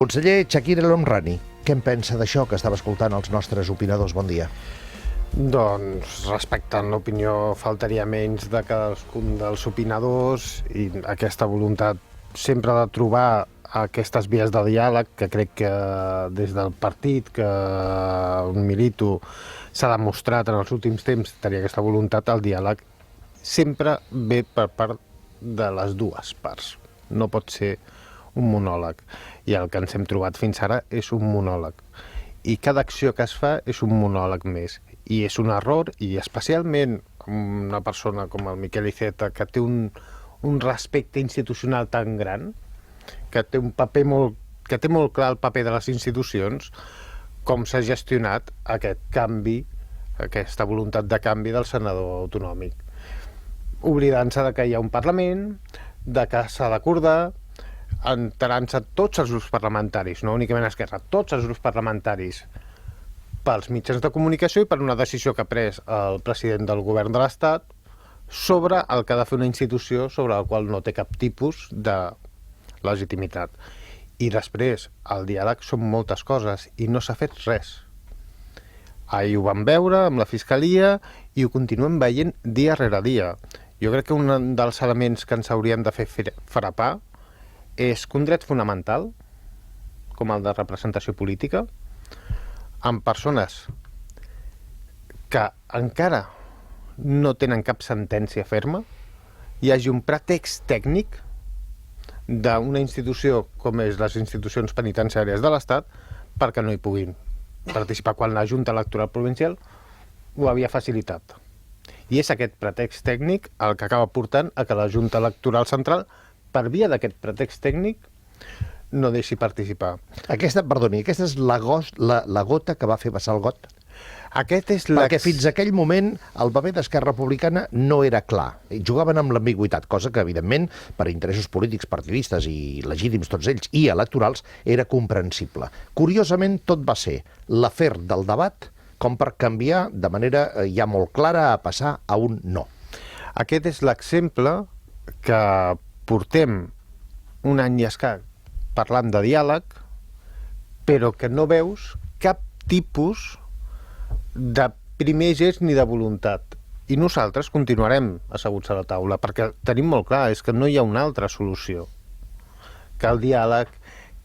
Conseller Chakir El Homrani, què en pensa d'això que estava escoltant els nostres opinadors? Bon dia. Doncs respectant l'opinió faltaria menys de cadascun dels opinadors i aquesta voluntat sempre de trobar aquestes vies de diàleg que crec que des del partit que on milito s'ha demostrat en els últims temps tenir aquesta voluntat, el diàleg sempre ve per part de les dues parts. No pot ser un monòleg. I el que ens hem trobat fins ara és un monòleg. I cada acció que es fa és un monòleg més. I és un error, i especialment una persona com el Miquel Iceta, que té un respecte institucional tan gran, que té molt clar el paper de les institucions, com s'ha gestionat aquest canvi, aquesta voluntat de canvi del senador autonòmic. Oblidant-se de que hi ha un Parlament, de que s'ha d'acordar, enterant-se tots els grups parlamentaris, no únicament Esquerra, tots els grups parlamentaris, pels mitjans de comunicació i per una decisió que ha pres el president del govern de l'Estat sobre el que ha de fer una institució sobre la qual no té cap tipus de legitimitat. I després, el diàleg són moltes coses i no s'ha fet res. Ahir ho vam veure amb la Fiscalia i ho continuem veient dia rere dia. Jo crec que un dels elements que ens haurien de fer frapar és que un dret fonamental, com el de representació política, amb persones que encara no tenen cap sentència ferma, hi hagi un pretext tècnic d'una institució com és les institucions penitenciàries de l'Estat perquè no hi puguin participar quan la Junta Electoral Provincial ho havia facilitat. I és aquest pretext tècnic el que acaba portant a que la Junta Electoral Central, per via d'aquest pretext tècnic, no deixi participar. Aquesta és la gota que va fer vessar el got? Perquè fins a aquell moment el paper d'Esquerra Republicana no era clar. Jugaven amb l'ambigüitat, cosa que, evidentment, per interessos polítics, partidistes i legítims tots ells, i electorals, era comprensible. Curiosament, tot va ser l'afer del debat com per canviar de manera ja molt clara a passar a un no. Aquest és l'exemple que portem un any i escaig parlant de diàleg, però que no veus cap tipus de primer gest ni de voluntat. I nosaltres continuarem asseguts a la taula, perquè tenim molt clar, és que no hi ha una altra solució que el diàleg,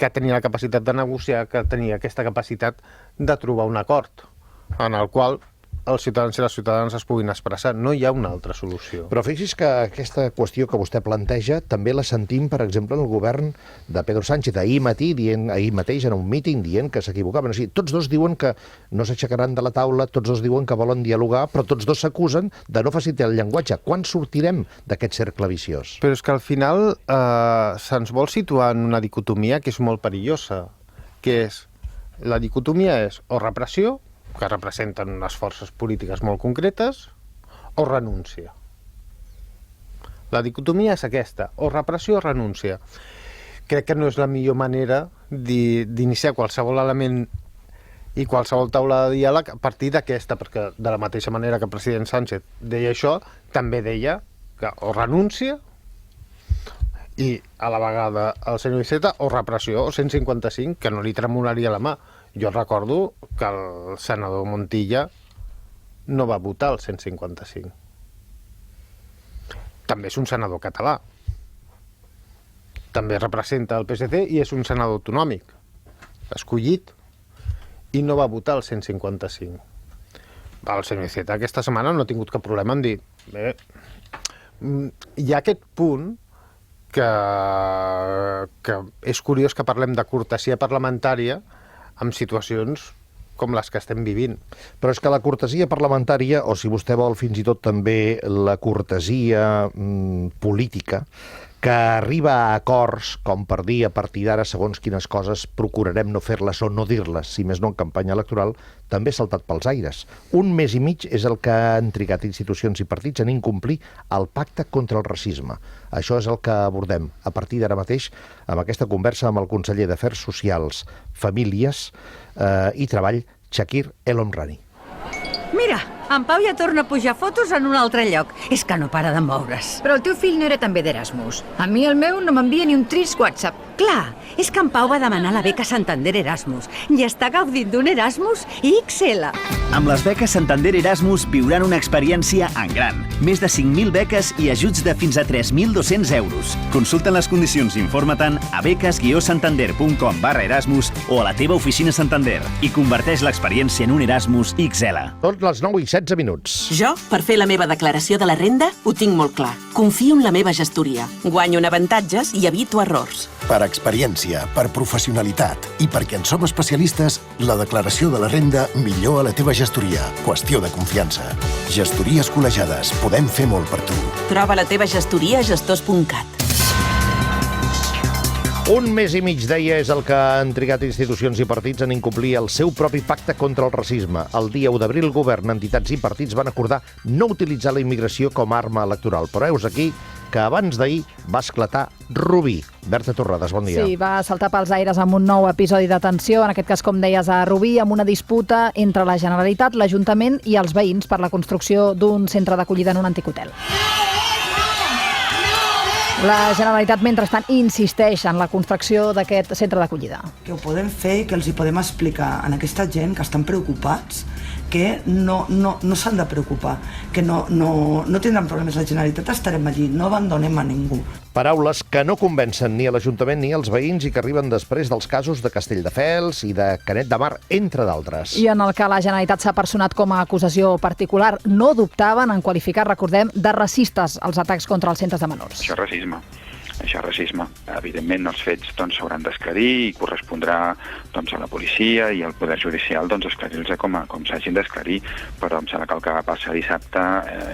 que tenir la capacitat de negociar, que tenir aquesta capacitat de trobar un acord en el qual els ciutadans i les ciutadanes es puguin expressar. No hi ha una altra solució. Però fixi's que aquesta qüestió que vostè planteja també la sentim, per exemple, en el govern de Pedro Sánchez. Ahir mateix en un míting dient que s'equivocaven. O sigui, tots dos diuen que no s'aixecaran de la taula, tots dos diuen que volen dialogar, però tots dos s'acusen de no facilitar el llenguatge. Quan sortirem d'aquest cercle viciós? Però és que al final se'ns vol situar en una dicotomia que és molt perillosa, que és, la dicotomia és o repressió, que representen unes forces polítiques molt concretes, o renúncia. La dicotomia és aquesta, o repressió o renúncia. Crec que no és la millor manera d'iniciar qualsevol element i qualsevol taula de diàleg a partir d'aquesta, perquè de la mateixa manera que el president Sánchez deia això, també deia que o renúncia i a la vegada el senyor Iceta o repressió o 155, que no li tremolaria la mà. Jo recordo que el senador Montilla no va votar el 155. També és un senador català. També representa el PSC i és un senador autonòmic, escollit, i no va votar el 155. El senyor Iceta aquesta setmana no ha tingut cap problema en dir hi ha aquest punt que és curiós que parlem de cortesia parlamentària amb situacions com les que estem vivint. Però és que la cortesia parlamentària, o si vostè vol fins i tot també la cortesia política, que arriba a acords, com per dir a partir d'ara segons quines coses procurarem no fer-les o no dir-les, si més no en campanya electoral, també ha saltat pels aires. Un mes i mig és el que han trigat institucions i partits en incomplir el pacte contra el racisme. Això és el que abordem a partir d'ara mateix amb aquesta conversa amb el conseller d'Afers Socials, Famílies i Treball, Chakir El Homrani. Mira! En Pau ja torna a pujar fotos en un altre lloc. És que no para de moure's. Però el teu fill no era també d'Erasmus. A mi el meu no m'envia ni un trist WhatsApp. Clar, és que en Pau va demanar la beca Santander Erasmus i està gaudint d'un Erasmus XL. Amb les beques Santander Erasmus viuran una experiència en gran. Més de 5.000 beques i ajuts de fins a 3.200 euros. Consulta les condicions i informa-te'n a beques-santander.com/Erasmus o a la teva oficina Santander i converteix l'experiència en un Erasmus XL. Tot les 9:16 minuts. Jo, per fer la meva declaració de la renda, ho tinc molt clar. Confio en la meva gestoria. Guanyo en avantatges i evito errors. Per experiència, per professionalitat i perquè en som especialistes, la declaració de la renda millor a la teva gestoria. Qüestió de confiança. Gestories col·legiades. Podem fer molt per tu. Troba la teva gestoria a gestors.cat. Un mes i mig, deia, és el que han trigat institucions i partits en incomplir el seu propi pacte contra el racisme. El dia 1 d'abril, govern, entitats i partits van acordar no utilitzar la immigració com a arma electoral. Però heus aquí que abans d'ahir va esclatar Rubí. Berta Torrades, bon dia. Sí, va saltar pels aires amb un nou episodi de tensió, en aquest cas, com deies, a Rubí, amb una disputa entre la Generalitat, l'Ajuntament i els veïns per la construcció d'un centre d'acollida en un antic hotel. La Generalitat, mentrestant, insisteix en la construcció d'aquest centre d'acollida. Que ho podem fer i que els hi podem explicar a aquesta gent que estan preocupats que no s'han de preocupar, que no tindran problemes. La Generalitat estarem allí, no abandonem a ningú. Paraules que no convencen ni a l'Ajuntament ni als veïns i que arriben després dels casos de Castelldefels i de Canet de Mar, entre d'altres. I en el que la Generalitat s'ha personat com a acusació particular, no dubtaven en qualificar, recordem, de racistes els atacs contra els centres de menors. Això és racisme. Això és racisme. Evidentment, els fets s'hauran d'esclarir i correspondrà a la policia i al Poder Judicial esclarir-los com s'hagin d'esclarir, però em sembla que el que va passar dissabte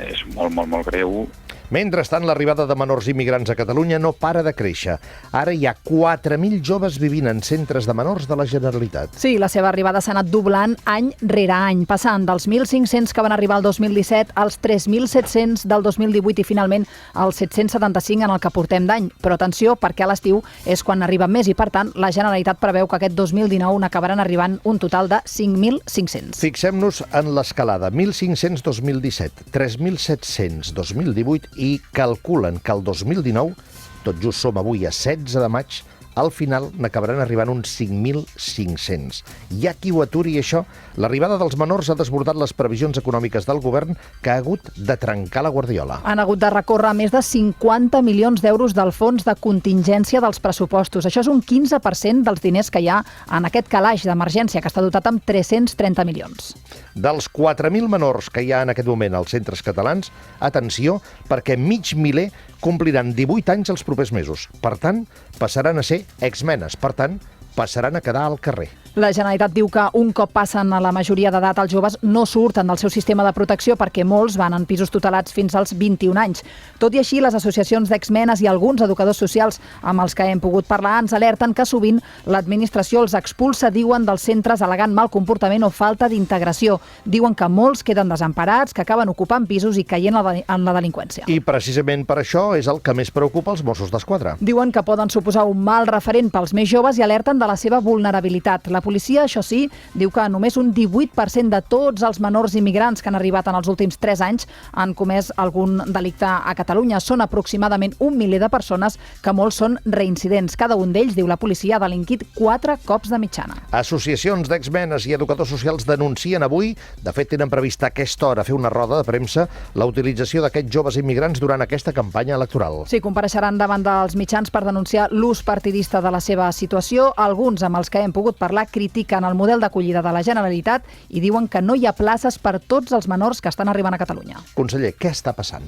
és molt, molt, molt greu. Mentrestant, l'arribada de menors immigrants a Catalunya no para de créixer. Ara hi ha 4.000 joves vivint en centres de menors de la Generalitat. Sí, la seva arribada s'ha anat doblant any rere any, passant dels 1.500 que van arribar el 2017 als 3.700 del 2018 i finalment als 775 en el que portem d'any. Però atenció, perquè a l'estiu és quan arriben més i, per tant, la Generalitat preveu que aquest 2019 n'acabaran arribant un total de 5.500. Fixem-nos en l'escalada. 1.500 2017, 3.700 2018 i calculen que el 2019, tot just som avui a 16 de maig, al final n'acabaran arribant uns 5.500. Hi ha qui ho aturi, això? L'arribada dels menors ha desbordat les previsions econòmiques del govern, que ha hagut de trencar la guardiola. Han hagut de recórrer més de 50 milions d'euros del fons de contingència dels pressupostos. Això és un 15% dels diners que hi ha en aquest calaix d'emergència, que està dotat amb 330 milions. Dels 4.000 menors que hi ha en aquest moment als centres catalans, atenció, perquè mig miler compliran 18 anys els propers mesos. Per tant, passaran a ser exmenes. Per tant, passaran a quedar al carrer. La Generalitat diu que un cop passen a la majoria d'edat, els joves no surten del seu sistema de protecció perquè molts van en pisos tutelats fins als 21 anys. Tot i així, les associacions d'exmenes i alguns educadors socials amb els que hem pogut parlar ens alerten que sovint l'administració els expulsa, diuen, dels centres al·legant mal comportament o falta d'integració. Diuen que molts queden desemparats, que acaben ocupant pisos i caient en la delinqüència. I precisament per això és el que més preocupa els Mossos d'Esquadra. Diuen que poden suposar un mal referent pels més joves i alerten de la seva vulnerabilitat. La policia, això sí, diu que només un 18% de tots els menors immigrants que han arribat en els últims 3 anys han comès algun delicte a Catalunya. Són aproximadament 1 miler de persones, que molts són reincidents. Cada un d'ells, diu la policia, ha delinquit 4 cops de mitjana. Associacions d'exmenes i educadors socials denuncien avui, de fet tenen prevista a aquesta hora fer una roda de premsa, la utilització d'aquests joves immigrants durant aquesta campanya electoral. Sí, compareixeran davant dels mitjans per denunciar l'ús partidista de la seva situació. Alguns amb els que hem pogut parlar critiquen el model d'acollida de la Generalitat i diuen que no hi ha places per tots els menors que estan arribant a Catalunya. Conseller, què està passant?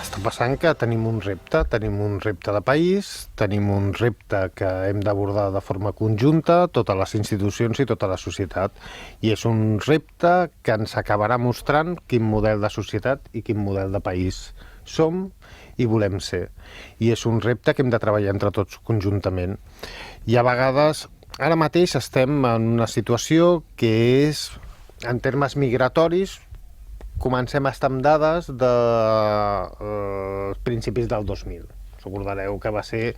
Està passant que tenim un repte de país, tenim un repte que hem d'abordar de forma conjunta, totes les institucions i tota la societat. I és un repte que ens acabarà mostrant quin model de societat i quin model de país som i volem ser. I és un repte que hem de treballar entre tots conjuntament. I a vegades, ara mateix estem en una situació que és, en termes migratoris, comencem a estar amb dades de principis del 2000. Recordareu que va ser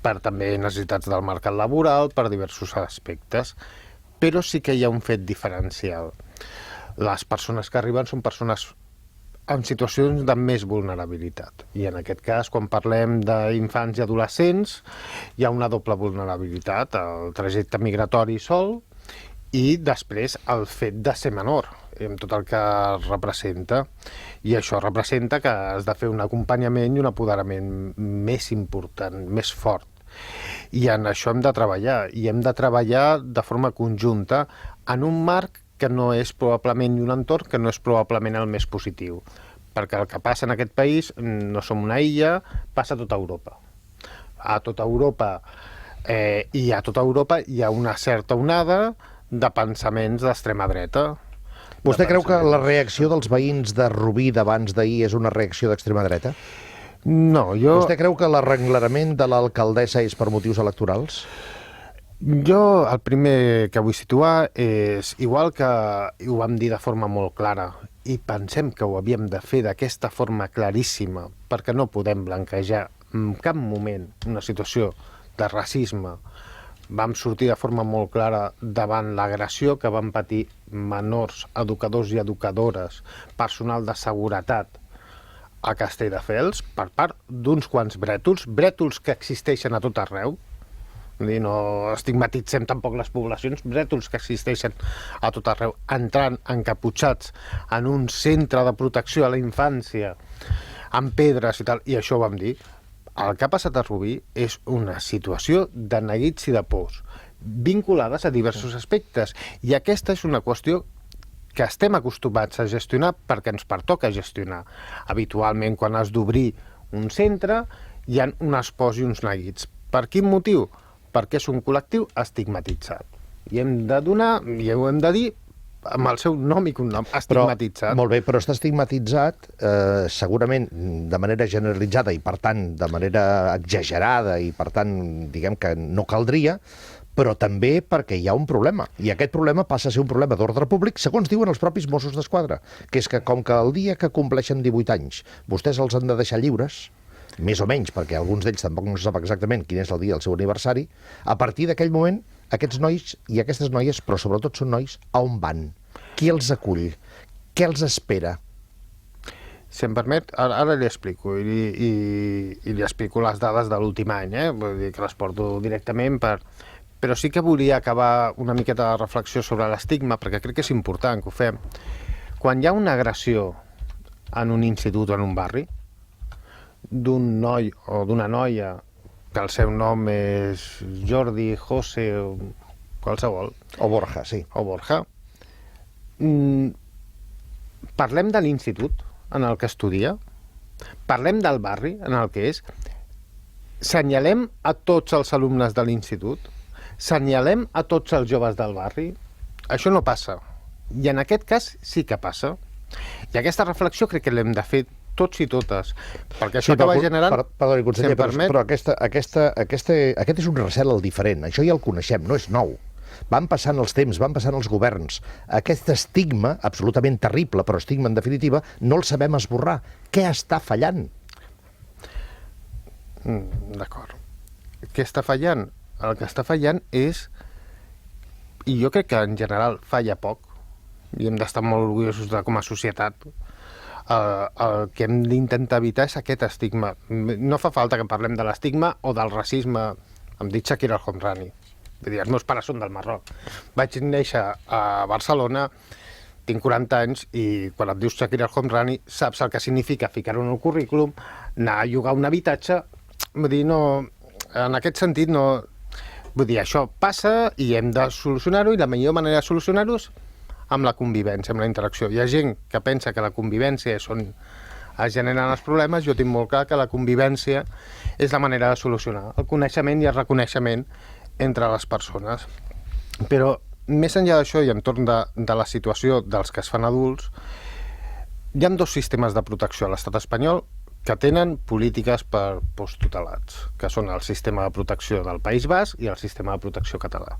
per també necessitats del mercat laboral, per diversos aspectes. Però sí que hi ha un fet diferencial. Les persones que arriben són persones en situacions de més vulnerabilitat. I en aquest cas, quan parlem d'infants i adolescents, hi ha una doble vulnerabilitat, el trajecte migratori sol i després el fet de ser menor, amb tot el que representa. I això representa que has de fer un acompanyament i un apoderament més important, més fort. I en això hem de treballar, i hem de treballar de forma conjunta en un marc que no és probablement, i un entorn que no és probablement el més positiu. Perquè el que passa en aquest país, no som una illa, passa a tota Europa. A tota Europa, i a tota Europa hi ha una certa onada de pensaments d'extrema dreta. Vostè creu que la reacció dels veïns de Rubí d'abans d'ahir és una reacció d'extrema dreta? No, Vostè creu que l'arrenglerament de l'alcaldessa és per motius electorals? Jo el primer que vull situar és, igual que ho vam dir de forma molt clara, i pensem que ho havíem de fer d'aquesta forma claríssima, perquè no podem blanquejar en cap moment una situació de racisme. Vam sortir de forma molt clara davant l'agressió que van patir menors, educadors i educadores, personal de seguretat a Castelldefels per part d'uns quants brètols que existeixen a tot arreu. No estigmatitzem tampoc les poblacions, brètols que existeixen a tot arreu, entrant encaputxats en un centre de protecció a la infància, amb pedres i tal, i això ho vam dir. El que ha passat a Rubí és una situació de neguits i de pors, vinculades a diversos aspectes, i aquesta és una qüestió que estem acostumats a gestionar perquè ens pertoca gestionar. Habitualment, quan has d'obrir un centre, hi ha unes pors i uns neguits. Per quin motiu? Perquè és un col·lectiu estigmatitzat. I hem de donar, i ho hem de dir, amb el seu nom i cognom, estigmatitzat. Molt bé, però està estigmatitzat segurament de manera generalitzada i, per tant, de manera exagerada i, per tant, diguem que no caldria, però també perquè hi ha un problema. I aquest problema passa a ser un problema d'ordre públic, segons diuen els propis Mossos d'Esquadra, que és que com que el dia que compleixen 18 anys vostès els han de deixar lliures, més o menys, perquè alguns d'ells tampoc no sap exactament quin és el dia del seu aniversari, a partir d'aquell moment, aquests nois i aquestes noies, però sobretot són nois, a on van? Qui els acull? Què els espera? Si em permet, ara li explico, i li explico les dades de l'últim any, vull dir que les porto directament Però sí que volia acabar una miqueta de reflexió sobre l'estigma, perquè crec que és important que ho fem. Quan hi ha una agressió en un institut o en un barri, d'un noi o d'una noia que el seu nom és Jordi, José, o qualsevol. O Borja, sí. O Borja. Parlem de l'institut en el que estudia, parlem del barri en el que és, senyalem a tots els alumnes de l'institut, senyalem a tots els joves del barri. Això no passa. I en aquest cas sí que passa. I aquesta reflexió crec que l'hem de fer tots i totes, perquè això acaba generant... Perdoni, conseller, però aquest és un recel al diferent. Això ja el coneixem, no és nou. Van passant els temps, van passant els governs. Aquest estigma, absolutament terrible, però estigma en definitiva, no el sabem esborrar. Què està fallant? D'acord. Què està fallant? El que està fallant és, i jo crec que en general falla poc, i hem d'estar molt orgullosos de com a societat, el que hem d'intentar evitar és aquest estigma. No fa falta que parlem de l'estigma o del racisme. Em dic Shakira El-Homrani. Vull dir, els meus pares són del Marroc. Vaig néixer a Barcelona, tinc 40 anys, i quan et dius Shakira El-Homrani saps el que significa ficar-ho en el currículum, anar a llogar un habitatge. Vull dir, no, en aquest sentit no... Vull dir, això passa i hem de solucionar-ho, i la millor manera de solucionar-ho és amb la convivència, amb la interacció. Hi ha gent que pensa que la convivència és on es generen els problemes. Jo tinc molt clar que la convivència és la manera de solucionar el coneixement i el reconeixement entre les persones. Però més enllà d'això, i entorn de la situació dels que es fan adults, hi ha dos sistemes de protecció a l'estat espanyol que tenen polítiques per posttutelats, que són el sistema de protecció del País Basc i el sistema de protecció català.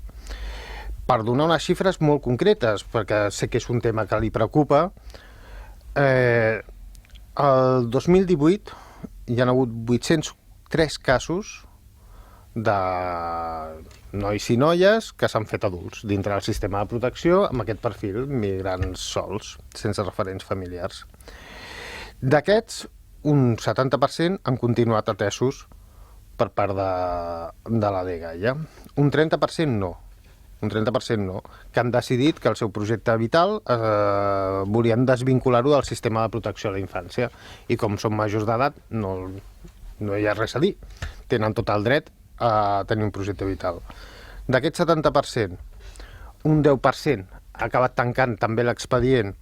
Per donar unes xifres molt concretes, perquè sé que és un tema que li preocupa, el 2018 hi ha hagut 803 casos de nois i noies que s'han fet adults dintre del sistema de protecció amb aquest perfil migrants sols, sense referents familiars. D'aquests, un 70% han continuat atesos per part de la dgaia. Un 30% no. Un 30% no, que han decidit que el seu projecte vital volien desvincular-ho del sistema de protecció a la infància. I com són majors d'edat, no hi ha res a dir. Tenen tot el dret a tenir un projecte vital. D'aquest 70%, un 10% ha acabat tancant també l'expedient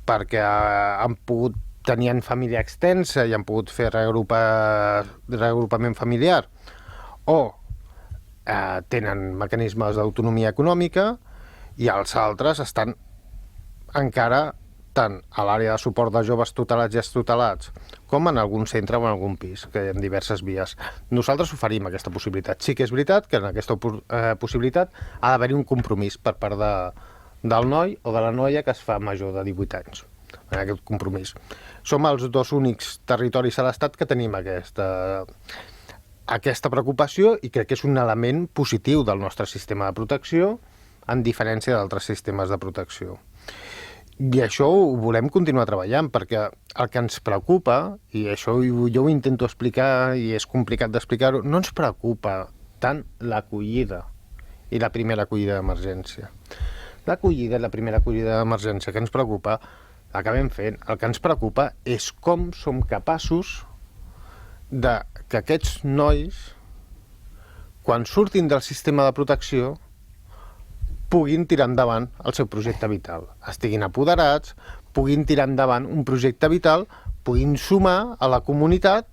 perquè han pogut tenir família extensa i han pogut fer reagrupament familiar, o tenen mecanismes d'autonomia econòmica, i els altres estan encara tant a l'àrea de suport de joves tutelats i extutelats com en algun centre o en algun pis, que hi ha diverses vies. Nosaltres oferim aquesta possibilitat. Sí que és veritat que en aquesta possibilitat ha d'haver-hi un compromís per part del noi o de la noia que es fa major de 18 anys. En aquest compromís. Som els dos únics territoris a l'Estat que tenim aquesta preocupació, i crec que és un element positiu del nostre sistema de protecció en diferència d'altres sistemes de protecció. I això ho volem continuar treballant, perquè el que ens preocupa, i això jo ho intento explicar i és complicat d'explicar-ho, no ens preocupa tant l'acollida i la primera acollida d'emergència. L'acollida i la primera acollida d'emergència que ens preocupa l'acabem fent. El que ens preocupa és com som capaços de que aquests nois, quan surtin del sistema de protecció, puguin tirar endavant el seu projecte vital. Estiguin apoderats, puguin tirar endavant un projecte vital, puguin sumar a la comunitat,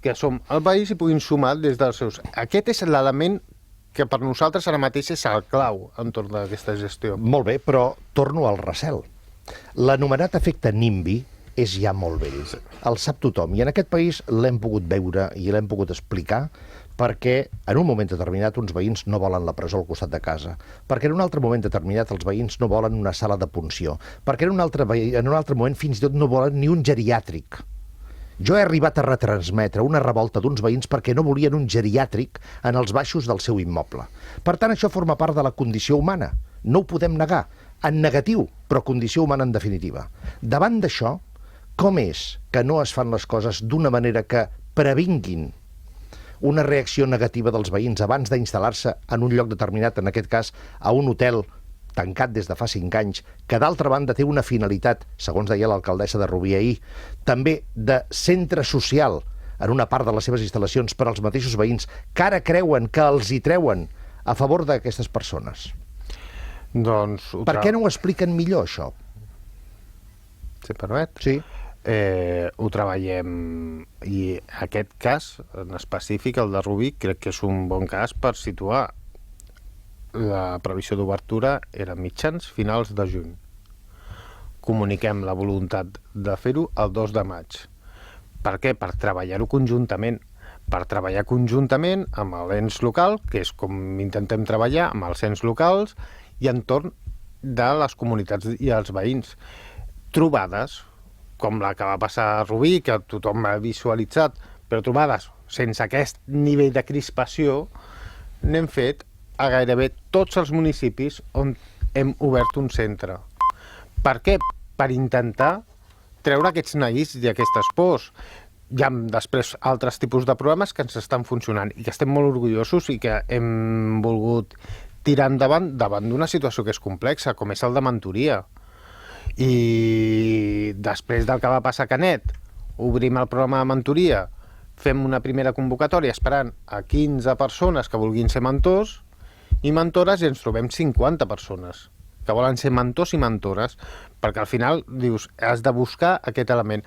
que som el país, i puguin sumar des dels seus... Aquest és l'element que per nosaltres ara mateix és el clau entorn d'aquesta gestió. Molt bé, però torno al recel. L'anomenat efecte NIMBY és ja molt vell. El sap tothom. I en aquest país l'hem pogut veure i l'hem pogut explicar perquè en un moment determinat uns veïns no volen la presó al costat de casa, perquè en un altre moment determinat els veïns no volen una sala de punció, perquè en un altre moment fins i tot no volen ni un geriàtric. Jo he arribat a retransmetre una revolta d'uns veïns perquè no volien un geriàtric en els baixos del seu immoble. Per tant, això forma part de la condició humana. No ho podem negar. En negatiu, però condició humana en definitiva. Davant d'això, com és que no es fan les coses d'una manera que previnguin una reacció negativa dels veïns abans d'instal·lar-se en un lloc determinat, en aquest cas a un hotel tancat des de fa 5 anys, que d'altra banda té una finalitat, segons deia l'alcaldessa de Rubí ahir, també de centre social en una part de les seves instal·lacions per als mateixos veïns que ara creuen que els hi treuen a favor d'aquestes persones? Doncs... Per què no ho expliquen millor, això? Si em permet? Sí. Ho treballem, i aquest cas en específic, el de Rubí, crec que és un bon cas per situar. La previsió d'obertura era mitjans finals de juny. Comuniquem la voluntat de fer-ho el 2 de maig. Per què? Per treballar-ho conjuntament. Per treballar conjuntament amb l'ens local, que és com intentem treballar amb els ens locals i entorn de les comunitats i els veïns. Trobades, com la que va passar a Rubí, que tothom ha visualitzat, però trobades sense aquest nivell de crispació, n'hem fet a gairebé tots els municipis on hem obert un centre. Per què? Per intentar treure aquests neguits i aquestes pors. Hi ha després altres tipus de programes que ens estan funcionant i que estem molt orgullosos i que hem volgut tirar endavant davant d'una situació que és complexa, com és el de mentoria. I després del que va passar a Canet, obrim el programa de mentoria, fem una primera convocatòria esperant a 15 persones que vulguin ser mentors i mentores, i ens trobem 50 persones que volen ser mentors i mentores, perquè al final dius, has de buscar aquest element.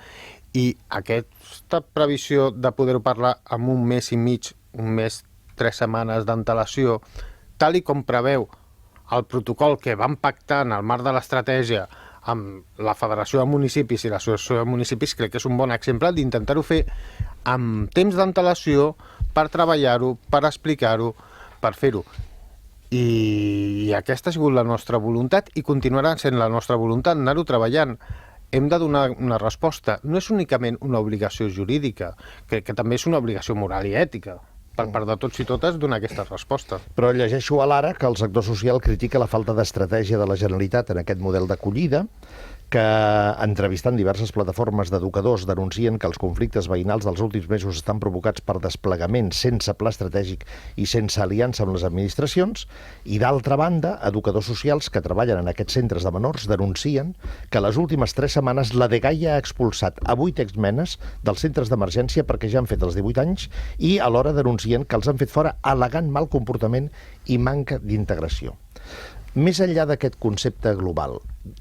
I aquesta previsió de poder-ho parlar amb un mes i mig, un mes, 3 setmanes d'antelació, tal i com preveu el protocol que vam pactar en el marc de l'estratègia amb la Federació de Municipis i l'Associació de Municipis, crec que és un bon exemple d'intentar-ho fer amb temps d'antelació per treballar-ho, per explicar-ho, per fer-ho. I aquesta ha sigut la nostra voluntat i continuarà sent la nostra voluntat, anar-ho treballant. Hem de donar una resposta. No és únicament una obligació jurídica, crec que també és una obligació moral i ètica, per part de tots i totes donar aquesta resposta. Però llegeixo a l'Ara que el sector social critica la falta d'estratègia de la Generalitat en aquest model d'acollida, que entrevistant diverses plataformes d'educadors denuncien que els conflictes veïnals dels últims mesos estan provocats per desplegaments sense pla estratègic i sense aliança amb les administracions, i d'altra banda, educadors socials que treballen en aquests centres de menors denuncien que les últimes 3 setmanes la Dgaia ha expulsat a 8 exmenes dels centres d'emergència perquè ja han fet els 18 anys i alhora denuncien que els han fet fora al·legant mal comportament i manca d'integració. Més enllà d'aquest concepte global,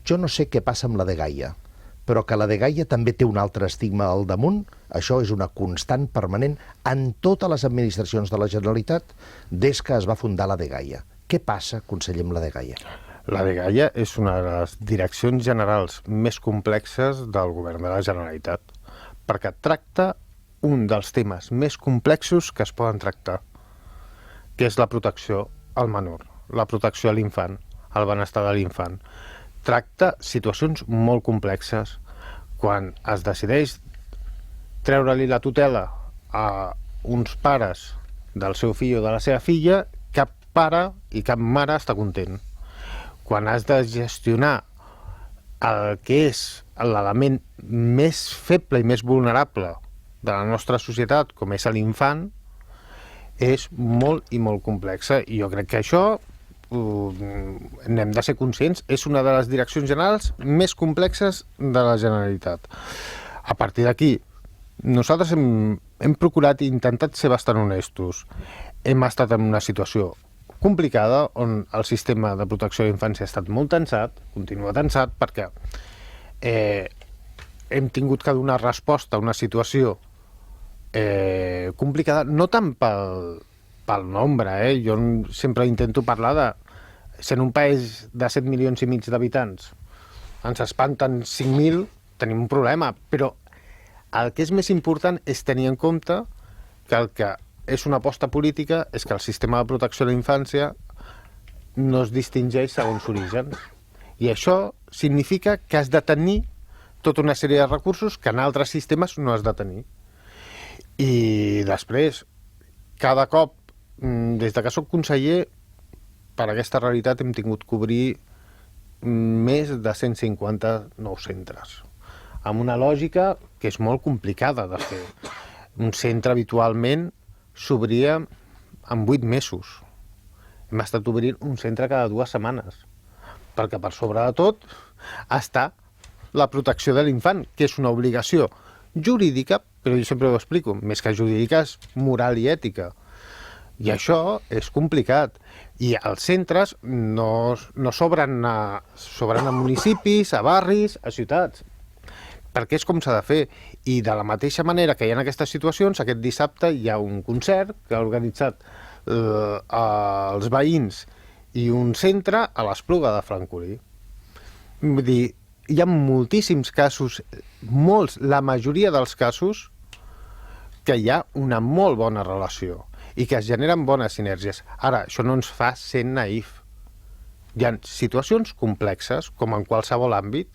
jo no sé què passa amb la Dgaia, però que la Dgaia també té un altre estigma al damunt, això és una constant permanent en totes les administracions de la Generalitat des que es va fundar la Dgaia. Què passa, conseller, amb la Dgaia? La Dgaia és una de les direccions generals més complexes del govern de la Generalitat, perquè tracta un dels temes més complexos que es poden tractar, que és la protecció al menor, la protecció a l'infant, el benestar de l'infant. Tracta situacions molt complexes. Quan es decideix treure-li la tutela a uns pares del seu fill o de la seva filla, cap pare i cap mare està content. Quan has de gestionar el que és l'element més feble i més vulnerable de la nostra societat, com és l'infant, és molt i molt complexa. I jo crec que això n'hem de ser conscients, és una de les direccions generals més complexes de la Generalitat. A partir d'aquí, nosaltres hem procurat i intentat ser bastant honestos. Hem estat en una situació complicada on el sistema de protecció de la infància ha estat molt tensat, continua tensat, perquè hem tingut que donar resposta a una situació complicada, no tant pel nombre, jo sempre intento parlar de sent un país de 7 milions i mig d'habitants, ens espanten 5.000, tenim un problema, però el que és més important és tenir en compte que el que és una aposta política és que el sistema de protecció de la infància no es distingeix segons orígens. I això significa que has de tenir tota una sèrie de recursos que en altres sistemes no has de tenir. I després, cada cop, des que soc conseller, per aquesta realitat hem tingut que obrir més de 150 nous centres, amb una lògica que és molt complicada de fer. Un centre habitualment s'obria en 8 mesos. Hem estat obrint un centre cada 2 setmanes, perquè per sobre de tot està la protecció de l'infant, que és una obligació jurídica, però jo sempre ho explico, més que jurídica és moral i ètica. I això és complicat. I els centres no s'obren a municipis, a barris, a ciutats, perquè és com s'ha de fer. I de la mateixa manera que hi ha aquestes situacions, aquest dissabte hi ha un concert que ha organitzat els veïns i un centre a l'Espluga de Francolí. Vull dir, hi ha moltíssims casos, molts, la majoria dels casos, que hi ha una molt bona relació i que es generen bones sinergies. Ara, això no ens fa ser naïf. Hi ha situacions complexes, com en qualsevol àmbit,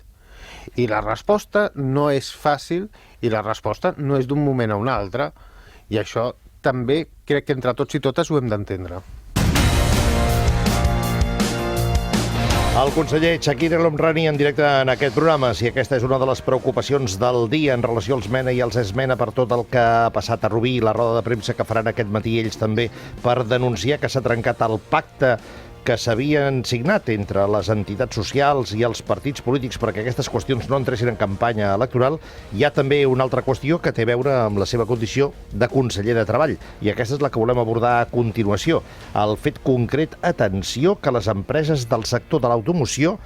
i la resposta no és fàcil i la resposta no és d'un moment a un altre. I això també crec que entre tots i totes ho hem d'entendre. El conseller Chakir El Homrani en directe en aquest programa. Si aquesta és una de les preocupacions del dia en relació als MENA i als esmena per tot el que ha passat a Rubí i la roda de premsa que faran aquest matí ells també per denunciar que s'ha trencat el pacte que s'havien signat entre les entitats socials i els partits polítics perquè aquestes qüestions no entressin en campanya electoral. Hi ha també una altra qüestió que té a veure amb la seva condició de conseller de Treball, i aquesta és la que volem abordar a continuació. El fet concret, atenció, que les empreses del sector de l'automoció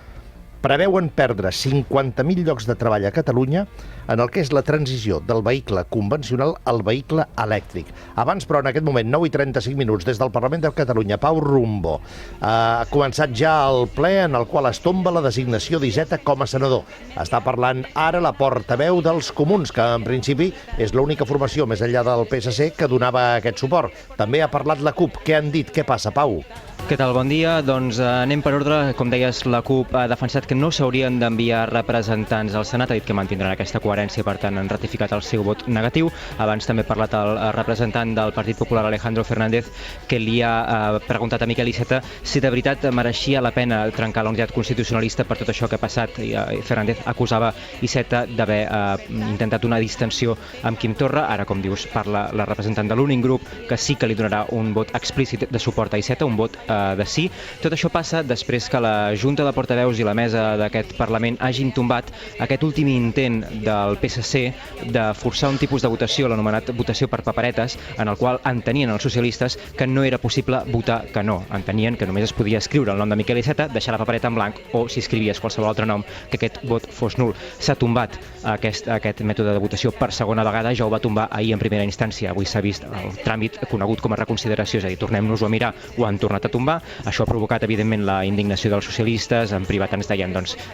preveuen perdre 50.000 llocs de treball a Catalunya en el que és la transició del vehicle convencional al vehicle elèctric. Abans, però, en aquest moment, 9:35, des del Parlament de Catalunya, Pau Rumbo. Ha començat ja el ple en el qual es tomba la designació d'Iceta com a senador. Està parlant ara la portaveu dels Comuns, que en principi és l'única formació, més enllà del PSC, que donava aquest suport. També ha parlat la CUP. Què han dit? Què passa, Pau? Què tal? Bon dia. Doncs anem per ordre. Com deies, la CUP ha defensat que no s'haurien d'enviar representants al Senat, ha dit que mantindran aquesta coherència, per tant han ratificat el seu vot negatiu. Abans també ha parlat el representant del Partit Popular, Alejandro Fernández, que li ha preguntat a Miquel Iceta si de veritat mereixia la pena trencar la unitat constitucionalista per tot això que ha passat. I Fernández acusava Iceta d'haver intentat una distensió amb Quim Torra. Ara, com dius, parla la representant de l'únic grup que sí que li donarà un vot explícit de suport a Iceta, un vot de sí. Tot això passa després que la Junta de Portaveus i la mesa d'aquest Parlament hagin tombat aquest últim intent del PSC de forçar un tipus de votació, l'anomenat votació per paperetes, en el qual entenien els socialistes que no era possible votar que no. Entenien que només es podia escriure el nom de Miquel Iceta, deixar la papereta en blanc, o si escrivies qualsevol altre nom, que aquest vot fos nul. S'ha tombat aquest mètode de votació per segona vegada, ja ho va tombar ahir en primera instància. Avui s'ha vist el tràmit conegut com a reconsideració, és a dir, tornem-nos-ho a mirar, ho han tornat a tombar. Això ha provocat, evidentment, la indignació dels socialistes. En privat ens deien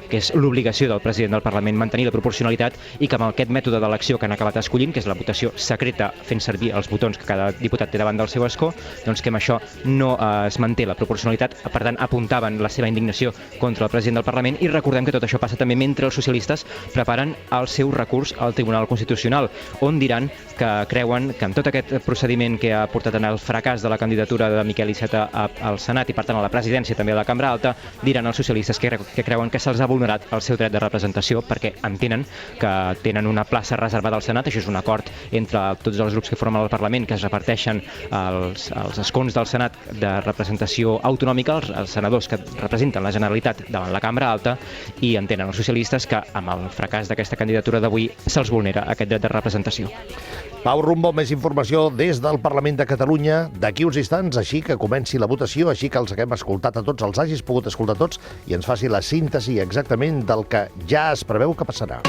que és l'obligació del president del Parlament mantenir la proporcionalitat i que amb aquest mètode d'elecció que han acabat escollint, que és la votació secreta fent servir els botons que cada diputat té davant del seu escó, doncs que amb això no es manté la proporcionalitat. Per tant, apuntaven la seva indignació contra el president del Parlament, i recordem que tot això passa també mentre els socialistes preparen el seu recurs al Tribunal Constitucional, on diran que creuen que amb tot aquest procediment que ha portat en el fracàs de la candidatura de Miquel Iceta al Senat i per tant a la presidència també a la Cambra Alta, diran els socialistes que creuen que se'ls ha vulnerat el seu dret de representació perquè entenen que tenen una plaça reservada al Senat. Això és un acord entre tots els grups que formen el Parlament, que es reparteixen els escons del Senat de representació autonòmica, els senadors que representen la Generalitat davant la Cambra Alta, i entenen els socialistes que amb el fracàs d'aquesta candidatura d'avui se'ls vulnera aquest dret de representació. Pau Rumbo, més informació des del Parlament de Catalunya d'aquí uns instants, així que comenci la votació, així que els haguem escoltat a tots, els hagis pogut escoltar tots, i ens faci la síntesi exactament del que ja es preveu que passarà.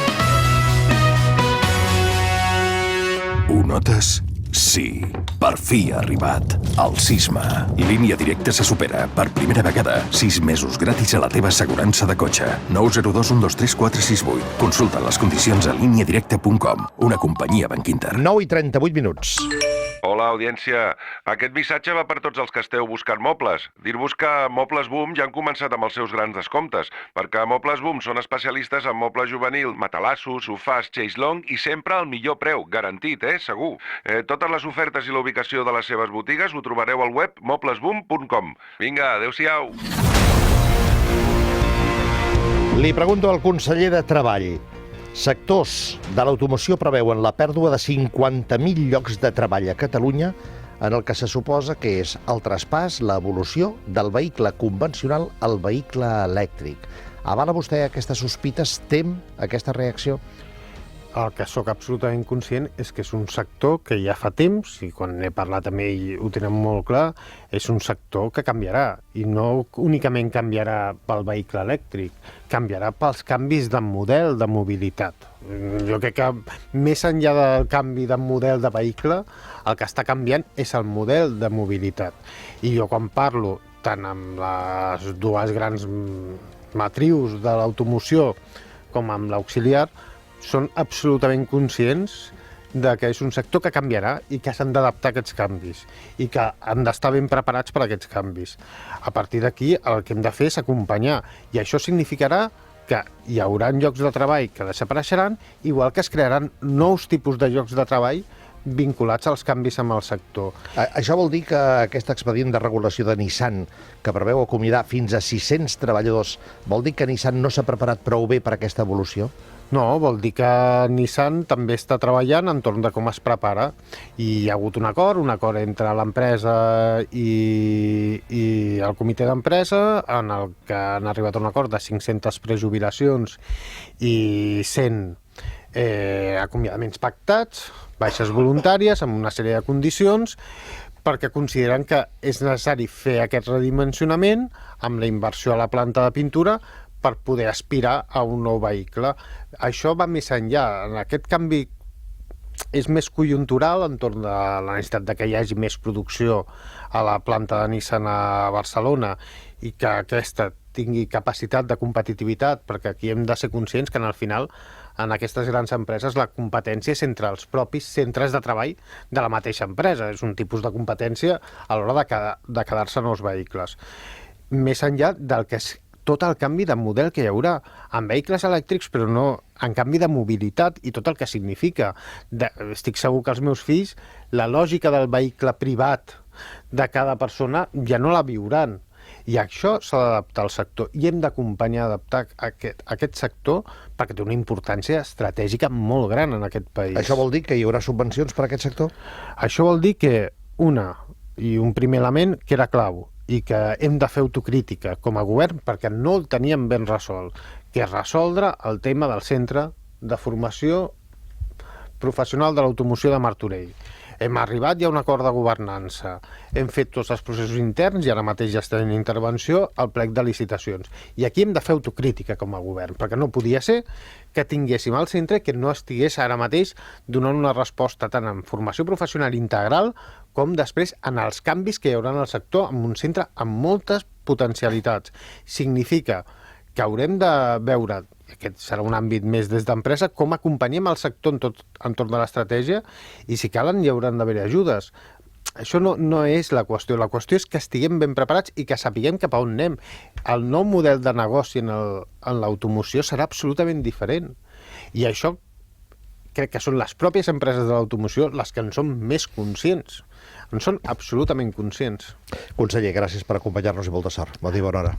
Ho notes? Sí, per fi ha arribat el Sisma. Línia Directa se supera. Per primera vegada, 6 mesos gratis a la teva assegurança de cotxe. 902 123 468. Consulta les condicions a lineadirecta.com. Una companyia Bankinter. 9:38 minuts. Hola, audiència. Aquest missatge va per tots els que esteu buscant mobles. Dir-vos que Mobles Boom ja han començat amb els seus grans descomptes, perquè Mobles Boom són especialistes en moble juvenil, matalassos, sofàs, xeislong i sempre al millor preu, garantit, segur. Totes les ofertes i la ubicació de les seves botigues ho trobareu al web moblesboom.com. Vinga, adeu-siau. Li pregunto al conseller de Treball. Sectors de l'automoció preveuen la pèrdua de 50.000 llocs de treball a Catalunya en el que se suposa que és el traspàs, l'evolució del vehicle convencional al vehicle elèctric. Avala vostè aquestes sospites? Tem aquesta reacció? El que sóc absolutament conscient és que és un sector que ja fa temps, i quan he parlat amb ell ho tenen molt clar, és un sector que canviarà, i no únicament canviarà pel vehicle elèctric, canviarà pels canvis de model de mobilitat. Jo crec que més enllà del canvi de model de vehicle, el que està canviant és el model de mobilitat. I jo quan parlo tant amb les dues grans matrius de l'automoció com amb l'auxiliar, són absolutament conscients de que és un sector que canviarà i que s'han d'adaptar a aquests canvis i que han d'estar ben preparats per a aquests canvis. A partir d'aquí, el que hem de fer és acompanyar, i això significarà que hi haurà llocs de treball que desapareixeran, igual que es crearan nous tipus de llocs de treball vinculats als canvis amb el sector. Això vol dir que aquest expedient de regulació de Nissan, que preveu acomiadar fins a 600 treballadors, vol dir que Nissan no s'ha preparat prou bé per aquesta evolució? No, vol dir que Nissan també està treballant entorn de com es prepara, i hi ha hagut un acord entre l'empresa i el comitè d'empresa, en el que han arribat a un acord de 500 prejubilacions i 100 acomiadaments pactats, baixes voluntàries, amb una sèrie de condicions, perquè consideren que és necessari fer aquest redimensionament amb la inversió a la planta de pintura per poder aspirar a un nou vehicle. Això va més enllà. En aquest canvi és més conjuntural entorn de la necessitat de que hi hagi més producció a la planta de Nissan a Barcelona i que aquesta tingui capacitat de competitivitat, perquè aquí hem de ser conscients que al final en aquestes grans empreses la competència és entre els propis centres de treball de la mateixa empresa. És un tipus de competència a l'hora de quedar-se nous vehicles. Més enllà del que tot el canvi de model que hi haurà en vehicles elèctrics, però no en canvi de mobilitat i tot el que significa. Estic segur que els meus fills la lògica del vehicle privat de cada persona ja no la viuran. I això s'ha d'adaptar al sector i hem d'acompanyar a adaptar aquest sector perquè té una importància estratègica molt gran en aquest país. Això vol dir que hi haurà subvencions per a aquest sector? Això vol dir que un primer element que era clau i que hem de fer autocrítica com a govern perquè no el teníem ben resolt, que és resoldre el tema del centre de formació professional de l'automoció de Martorell. Hem arribat ja a un acord de governança, hem fet tots els processos interns i ara mateix ja estem en intervenció al plec de licitacions. I aquí hem de fer autocrítica com a govern, perquè no podia ser que tinguéssim el centre que no estigués ara mateix donant una resposta tant en formació professional integral com després en els canvis que hi haurà en el sector, en un centre amb moltes potencialitats. Significa que haurem de veure, aquest serà un àmbit més des d'empresa, com acompanyem el sector entorn de l'estratègia i si calen hi hauran d'haver ajudes. Això no és la qüestió és que estiguem ben preparats i que sapiguem cap a on anem. El nou model de negoci en l'automoció serà absolutament diferent i això crec que són les pròpies empreses de l'automoció les que en són més conscients. En són absolutament conscients. Conseller, gràcies per acompanyar-nos i molta sort. Bon dia, bona hora.